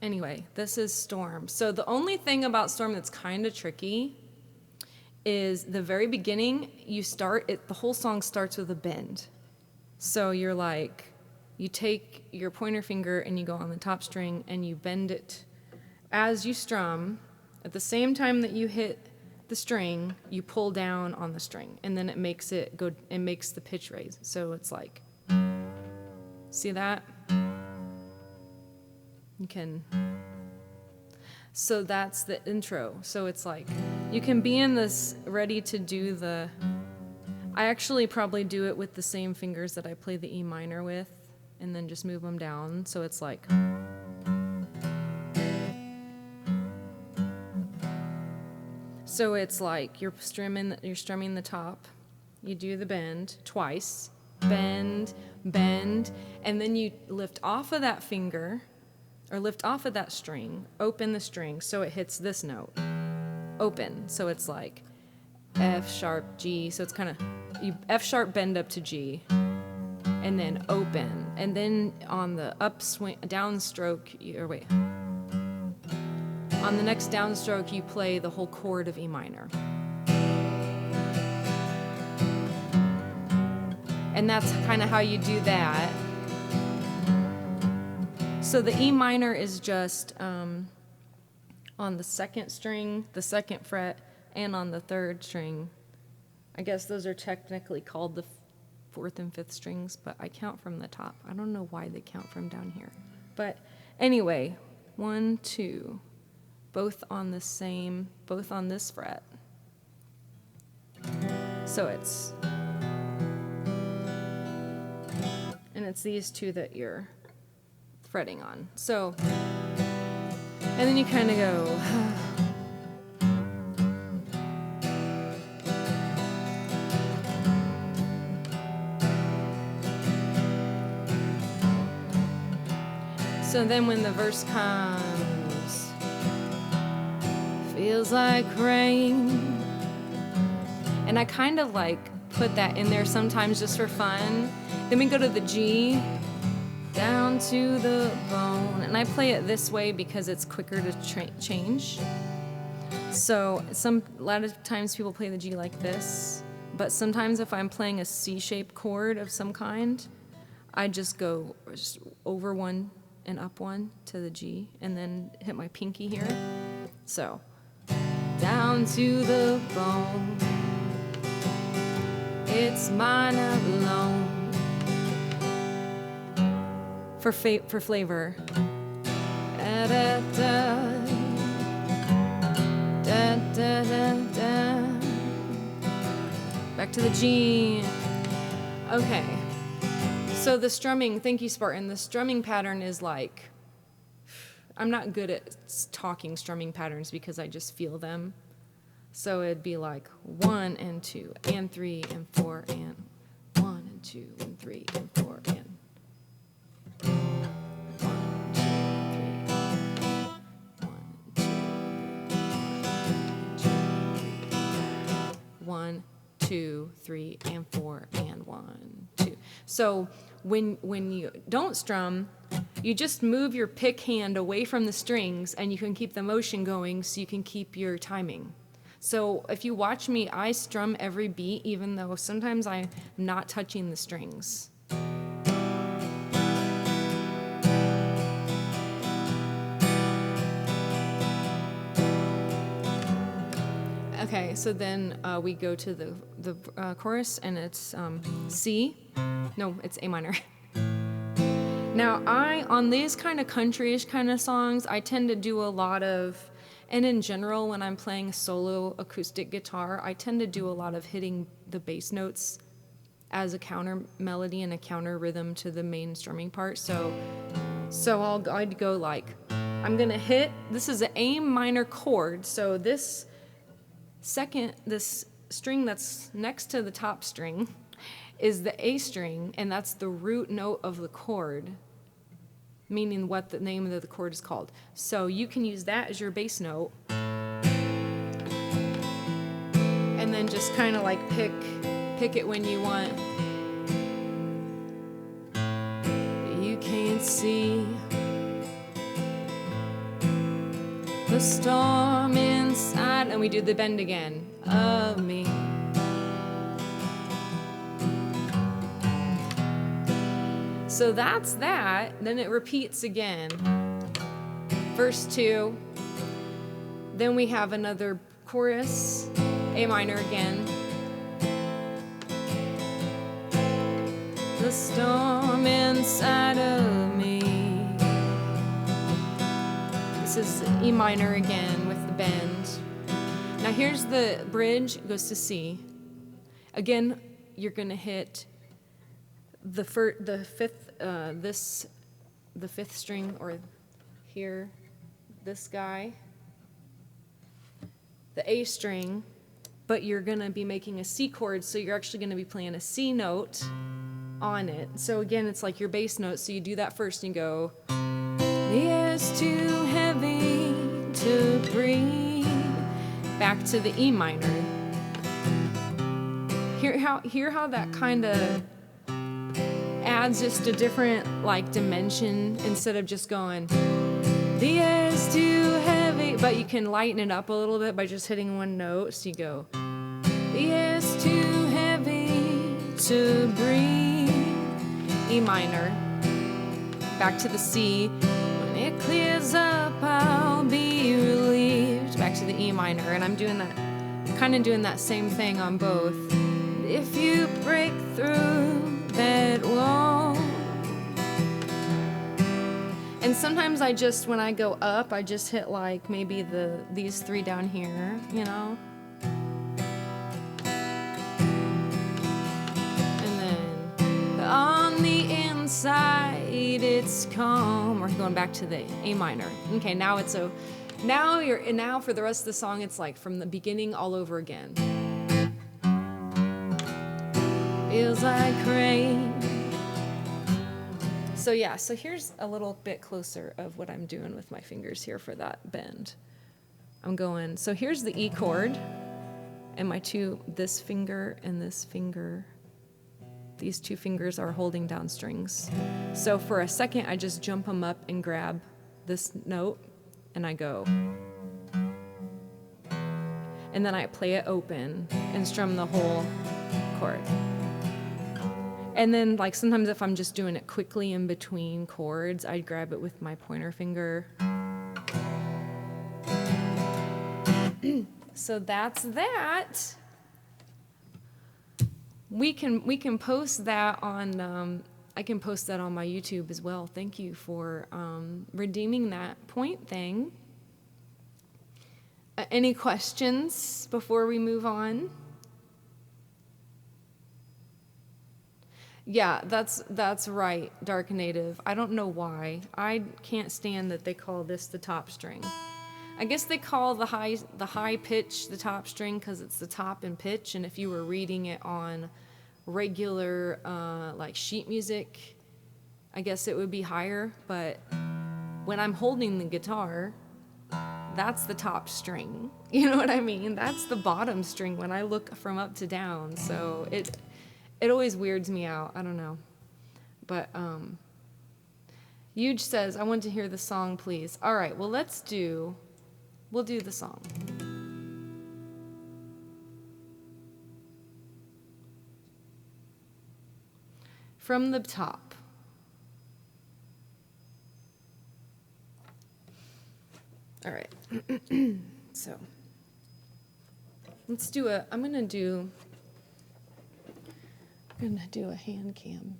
Anyway, this is Storm. So the only thing about Storm that's kind of tricky is the very beginning. The whole song starts with a bend. So you're like, you take your pointer finger and you go on the top string and you bend it as you strum. At the same time that you hit the string, you pull down on the string, and then it makes the pitch raise. So it's like, see that? So that's the intro. So it's like, you can be in this ready to do I actually probably do it with the same fingers that I play the E minor with, and then just move them down. So it's like, you're strumming the top. You do the bend twice, bend, and then you lift off of that finger, or lift off of that string, open the string so it hits this note, open. So it's like F sharp, G. So it's kind of F sharp, bend up to G, and then open. And then on the downstroke, on the next downstroke, you play the whole chord of E minor. And that's kind of how you do that. So the E minor is just on the second string, the second fret, and on the third string. I guess those are technically called the fourth and fifth strings, but I count from the top. I don't know why they count from down here. But anyway, 1, 2, both on this fret. So it's these two that you're fretting on. So, and then you kind of go. So then when the verse comes, feels like rain. And I kind of like put that in there sometimes just for fun. Then we go to the G, down to the bone. And I play it this way because it's quicker to change. So a lot of times people play the G like this. But sometimes if I'm playing a C-shaped chord of some kind, I just go over one and up one to the G, and then hit my pinky here. So, down to the bone, it's mine alone. For flavor. Da, da, da, da, da, da, da. Back to the G. Okay. So the strumming, thank you, Spartan. The strumming pattern is like, I'm not good at talking strumming patterns because I just feel them. So it'd be like 1 and 2 and 3 and 4 and 1 and 2 and 3 and 4 and 1, 2, 3 and 4 and 1, 2. So when you don't strum, you just move your pick hand away from the strings and you can keep the motion going so you can keep your timing. So if you watch me, I strum every beat even though sometimes I'm not touching the strings. Okay, so then we go to the chorus, and it's C. No, it's A minor. Now, on these kind of countryish kind of songs, I tend to do a lot of, and in general, when I'm playing solo acoustic guitar, I tend to do a lot of hitting the bass notes as a counter melody and a counter rhythm to the main strumming part. So I'd go like, I'm gonna hit, this is an A minor chord, so this string that's next to the top string is the A string, and that's the root note of the chord, meaning what the name of the chord is called. So you can use that as your bass note, and then just kind of like pick it when you want. You can't see the storm inside, and we do the bend again, of me. So that's that. Then it repeats again. Verse 2. Then we have another chorus, A minor again. The storm inside of me. This is E minor again with the bend. Now here's the bridge, it goes to C. Again, you're gonna hit the fifth string, or here, this guy, the A string, but you're gonna be making a C chord, so you're actually gonna be playing a C note on it. So again, it's like your bass note, so you do that first and you go, the air's too heavy to breathe, back to the E minor. Hear how that kind of adds just a different like dimension, instead of just going, the air's too heavy, but you can lighten it up a little bit by just hitting one note. So you go, the air's too heavy to breathe, E minor, back to the C, when it clears up I'll be relieved, back to the E minor. And I'm doing that, kind of doing that same thing on both. If you break through that wall. And sometimes I just, when I go up, I just hit like maybe these three down here, you know? And then on the inside it's calm. We're going back to the A minor. Okay, now it's now for the rest of the song, it's like from the beginning all over again. Feels like rain. So yeah, so here's a little bit closer of what I'm doing with my fingers here for that bend. I'm going, so here's the E chord, and my this finger and this finger, these two fingers are holding down strings. So for a second, I just jump them up and grab this note, and I go. And then I play it open and strum the whole chord. And then, like, sometimes if I'm just doing it quickly in between chords, I'd grab it with my pointer finger. So that's that. We can post that on, I can post that on my YouTube as well. Thank you for redeeming that point thing. Any questions before we move on? Yeah, that's right, Dark Native. I don't know why. I can't stand that they call this the top string. I guess they call the high pitch the top string because it's the top in pitch, and if you were reading it on regular like sheet music, I guess it would be higher, but when I'm holding the guitar, that's the top string. You know what I mean? That's the bottom string when I look from up to down, so it always weirds me out. I don't know. But Huge says, I want to hear the song, please. All right, well, we'll do the song. From the top. All right. So let's do I'm going to do a hand cam.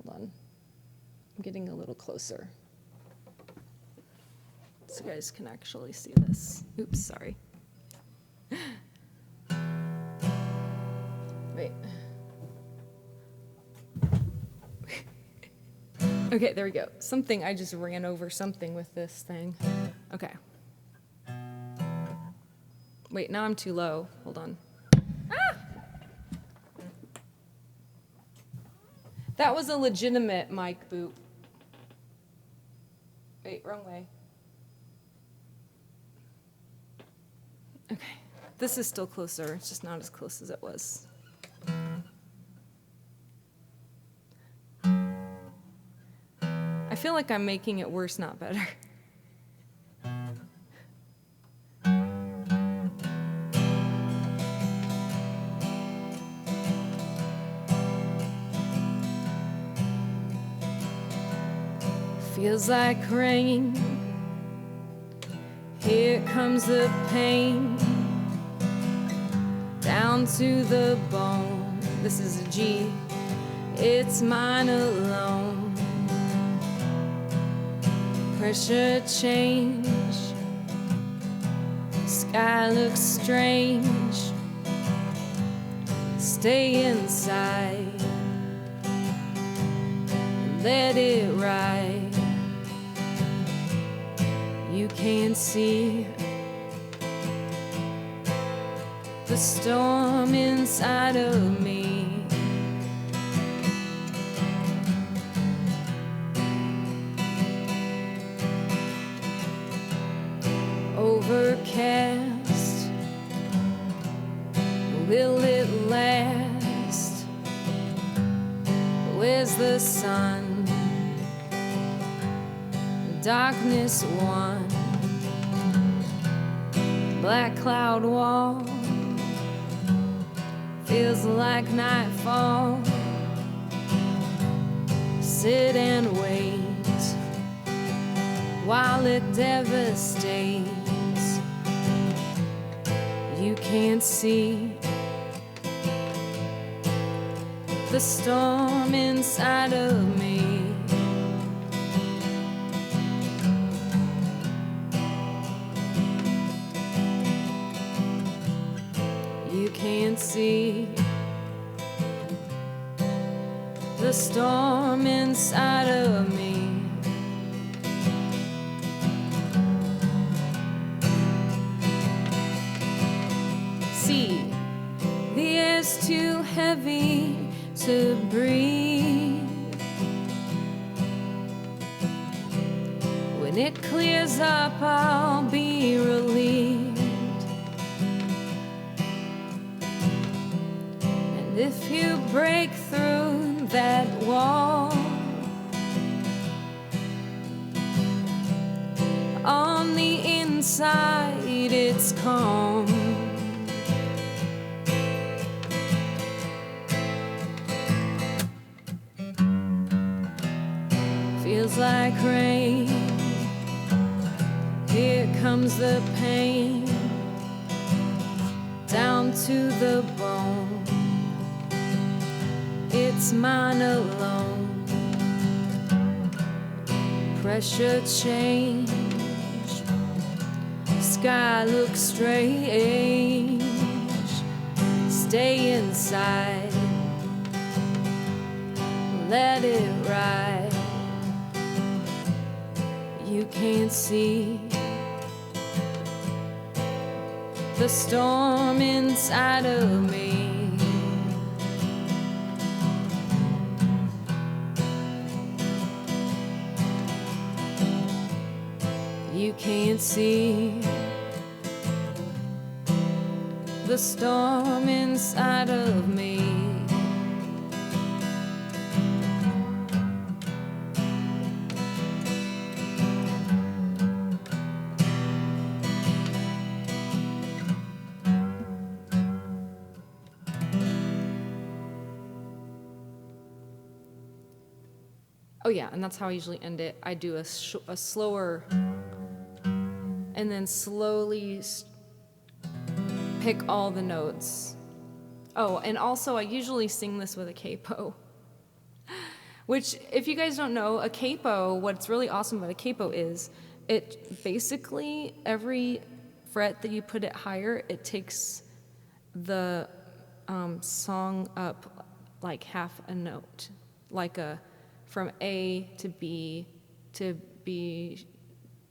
Hold on. I'm getting a little closer so you guys can actually see this. Oops, sorry. Wait. Okay, there we go. I just ran over something with this thing. Okay. Wait, now I'm too low. Hold on. That was a legitimate mic boot. Wait, wrong way. Okay, this is still closer. It's just not as close as it was. I feel like I'm making it worse, not better. Feels like rain. Here comes the pain. Down to the bone. This is a G. It's mine alone. Pressure change. Sky looks strange. Stay inside. Let it ride. You can't see the storm inside of me. Overcast, will it last? Where's the sun? Darkness won. Black cloud wall feels like nightfall. Sit and wait while it devastates. You can't see the storm inside of me. You can't see the storm inside of me. See, the air's too heavy to breathe. When it clears up, I'll be relieved. And if you break through that wall, on the inside it's calm. Feels like rain. Here comes the pain. Down to the bone. It's mine alone. Pressure change. Sky looks strange. Stay inside. Let it ride. You can't see the storm inside of me. You can't see the storm inside of me. Oh yeah, and that's how I usually end it. I do a slower, and then slowly pick all the notes. Oh, and also I usually sing this with a capo, which if you guys don't know, a capo, what's really awesome about a capo is it basically, every fret that you put it higher, it takes the song up like half a note, like from A to B to B,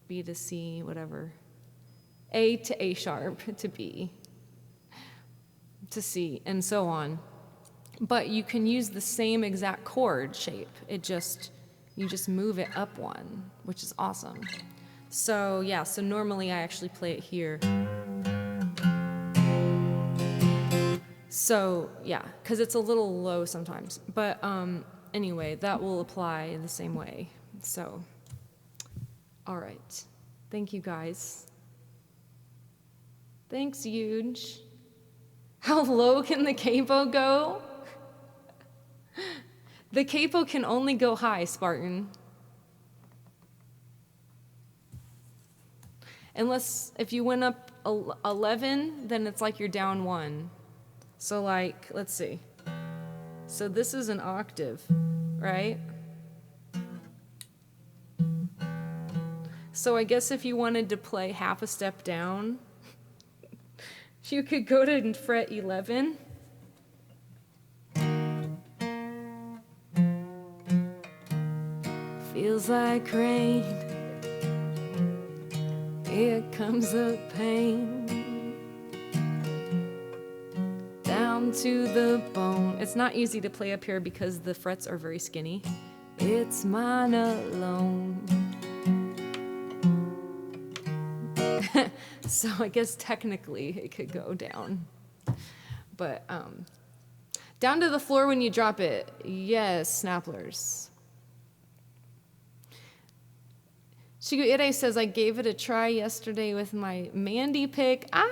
B to C, whatever. A to A sharp to B to C, and so on. But you can use the same exact chord shape. You just move it up one, which is awesome. So yeah, so normally I actually play it here. So yeah, because it's a little low sometimes. But anyway, that will apply in the same way. So, all right. Thank you, guys. Thanks, Huge. How low can the capo go? The capo can only go high, Spartan. Unless if you went up 11, then it's like you're down 1. So like, let's see. So this is an octave, right? So I guess if you wanted to play half a step down, you could go to fret 11. Feels like rain. Here comes the pain. Down to the bone. It's not easy to play up here because the frets are very skinny. It's mine alone. So I guess technically it could go down. But down to the floor when you drop it. Yes, Snapplers. Shiguire says, I gave it a try yesterday with my Mandy pick. Ah!